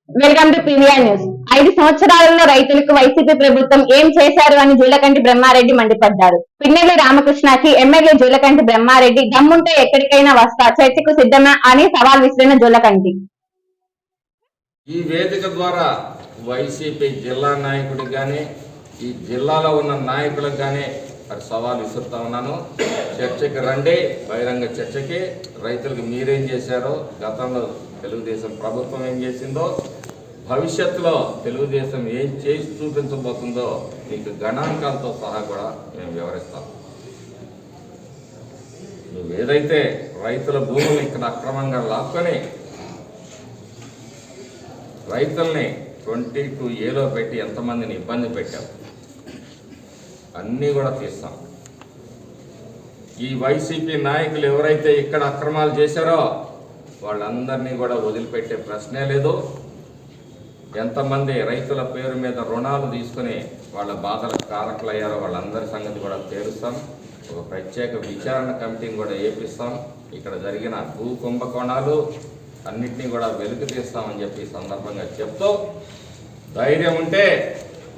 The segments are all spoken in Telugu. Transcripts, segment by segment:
Welcome to PVR news. 5 సంవత్సరాలలో రైతులకు వైసీపీ ప్రభుత్వం ఏం చేశారు అని జూలకంటి బ్రహ్మారెడ్డి మండిపడ్డారు. పిన్నెల్లి రామకృష్ణకి ఎమ్మెల్యే జూలకంటి బ్రహ్మారెడ్డి దమ్ముంటే ఎక్కడికైనా వస్తా, చర్చకు సిద్ధమా అని సవాల్ విసిరిన జూలకంటి ఈ వేదిక ద్వారా వైసీపీ జిల్లా నాయకుడికి కానీ ఈ జిల్లాలో ఉన్న నాయకులకు కానీ సవాల్ విసురుతా ఉన్నాను. చర్చకి రండి, బహిరంగ చర్చకి. రైతులకు మీరేం చేశారో, గతంలో తెలుగుదేశం ప్రభుత్వం ఏం చేసిందో, భవిష్యత్తులో తెలుగుదేశం ఏం చేసి చూపించబోతుందో మీకు గణాంకాలతో సహా కూడా మేము వివరిస్తాం. నువ్వు ఏదైతే రైతుల భూములు ఇక్కడ అక్రమంగా లాక్కొని రైతుల్ని 22A పెట్టి ఎంతమందిని ఇబ్బంది పెట్టావు, అన్నీ కూడా తీస్తాం. ఈ వైసీపీ నాయకులు ఎవరైతే ఇక్కడ అక్రమాలు చేశారో వాళ్ళందరినీ కూడా వదిలిపెట్టే ప్రశ్నే లేదు. ఎంతమంది రైతుల పేరు మీద రుణాలు తీసుకుని వాళ్ళ బాధలకు కారకులయ్యారో వాళ్ళందరి సంగతి కూడా తేలుస్తాం. ఒక ప్రత్యేక విచారణ కమిటీని కూడా ఏపిస్తాం. ఇక్కడ జరిగిన భూ కుంభకోణాలు అన్నింటినీ కూడా వెలుగు తీస్తామని చెప్పి ఈ సందర్భంగా చెప్తూ, ధైర్యం ఉంటే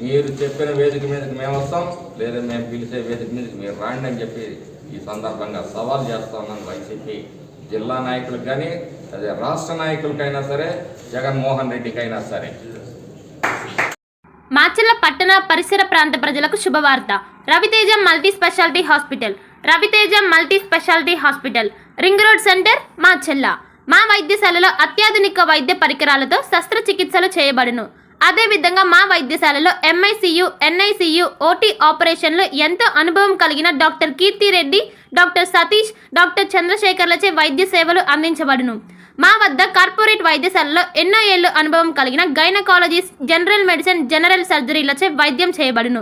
మీరు చెప్పిన వేదిక మీదకి మేము వస్తాం, లేదా మేము పిలిచే వేదిక మీదకి మీరు రాండి అని చెప్పి ఈ సందర్భంగా సవాల్ చేస్తా ఉన్నాను వైసీపీ జిల్లా నాయకులకు కానీ, అదే రాష్ట్ర నాయకులకైనా సరే, జగన్మోహన్ రెడ్డికైనా సరే. మాచర్ల పట్టణ పరిసర ప్రాంత ప్రజలకు శుభవార్త. Raviteja multi speciality hospital. Raviteja multi speciality hospital, ring road centre, Macherla. మా వైద్యశాలలో అత్యాధునిక వైద్య పరికరాలతో శస్త్రచికిత్సలు చేయబడును. అదేవిధంగా మా వైద్యశాలలో MICU, NICU, OT ఆపరేషన్లు ఎంతో అనుభవం కలిగిన doctor Keerthi Reddy, doctor Satish, doctor చంద్రశేఖర్లచే వైద్య సేవలు అందించబడును. మా వద్ద కార్పొరేట్ వైద్యశాలలో ఎన్నో ఏళ్లు అనుభవం కలిగిన గైనకాలజిస్ట్, జనరల్ మెడిసిన్, జనరల్ సర్జరీలచే వైద్యం చేయబడును.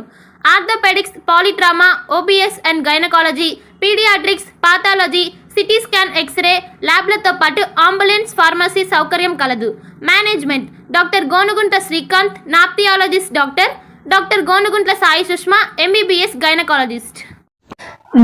Orthopaedics, polytrauma, OBS and gynaecology, paediatrics, pathology, CT scan, X ray ల్యాబ్లతో పాటు అంబులెన్స్, ఫార్మసీ సౌకర్యం కలదు. మేనేజ్మెంట్ డాక్టర్ గోనుగుంట శ్రీకాంత్, నాప్థియాలజిస్ట్ doctor Gonuguntla Sai Sushma, MBBS gynaecologist.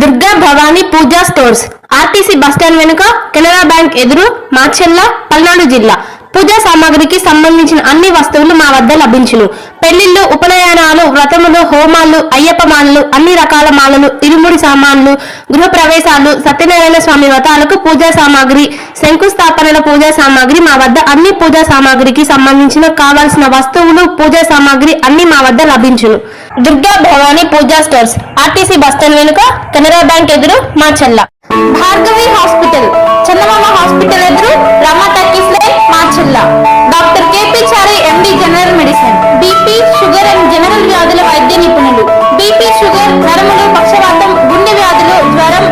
Durga Bhavani Puja stores, RTC bus stand వెనుక, కెనరా బ్యాంక్ ఎదురు, మాచర్ల, పల్నాడు జిల్లా. పూజా సామాగ్రికి సంబంధించిన అన్ని వస్తువులు మా వద్ద లభించును. పెళ్లిళ్లు, ఉపనయనాలు, వ్రతములు, హోమాలు, అయ్యప్ప మాలలు, అన్ని రకాల మాలలు, ఇరుముడి సామాన్లు, గృహ ప్రవేశాలు, సత్యనారాయణ స్వామి వ్రతాలకు పూజా సామాగ్రి, శంకుస్థాపనల పూజా సామాగ్రి మా వద్ద అన్ని పూజా సామాగ్రికి సంబంధించిన కావాల్సిన వస్తువులు, పూజా సామాగ్రి అన్ని మా వద్ద లభించును. Durga Bhavani Puja stores, RTC bus stand వెనుక, కెనరా బ్యాంక్ ఎదురు, మాచర్ల. భార్గవి హాస్పిటల్, చందమామ హాస్పిటల్ ఎదురు, Rama talkies line, Macherla. Doctor KP Chari, MD general medicine, BP, sugar and general వ్యాధుల వైద్య నిపుణులు. BP, షుగర్, నరములు, పక్షవాతం, గుండె వ్యాధులు, జ్వరం,